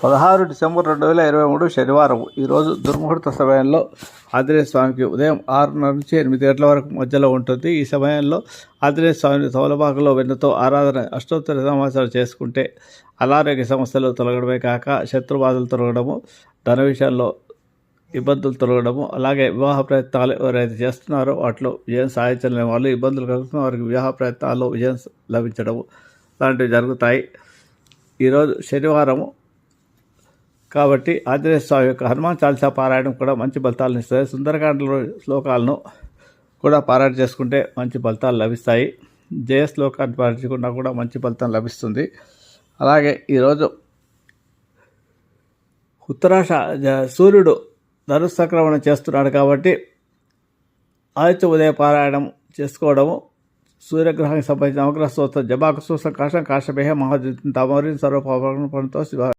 16 December 2023 శనివారం. ఈరోజు దుర్ముహూర్త సమయంలో ఆంజనేయ స్వామికి ఉదయం 6:30 నుంచి 8 గంటల వరకు మధ్యలో ఉంటుంది. ఈ సమయంలో ఆంజనేయ స్వామిని తమలపాకులో వెన్నతో ఆరాధన అష్టోత్తర సమాచారం చేసుకుంటే అనారోగ్య సమస్యలు తొలగడమే కాక శత్రుబాధలు తొలగడము, ధన విషయాల్లో ఇబ్బందులు తొలగడము, అలాగే వివాహ ప్రయత్నాలు ఎవరైతే చేస్తున్నారో వాటిలో విజయం సాధించలేని వాళ్ళు, ఇబ్బందులు కలుగుతున్న వారికి వివాహ ప్రయత్నాల్లో విజయం లభించడము లాంటివి జరుగుతాయి. ఈరోజు శనివారము కాబట్టి ఆంజనేయ స్వామి యొక్క హనుమాన్ చాలీసా పారాయణం కూడా మంచి ఫలితాలను ఇస్తుంది. సుందరకాండలో శ్లోకాలను కూడా పారాయణ చేసుకుంటే మంచి ఫలితాలు లభిస్తాయి. జయ శ్లోకాన్ని పాటించకుండా కూడా మంచి ఫలితం లభిస్తుంది. అలాగే ఈరోజు ఉత్తరాష సూర్యుడు ధనుస్సంక్రమణం చేస్తున్నాడు కాబట్టి ఆదిత్య ఉదయ పారాయణం చేసుకోవడము, సూర్యగ్రహానికి సంబంధించిన నవగ్రహ స్తోత్రం జపాకు సంకాశం కాశమేహ మహాద్యుతం తమోరిన్ సర్వపాపంతో శివ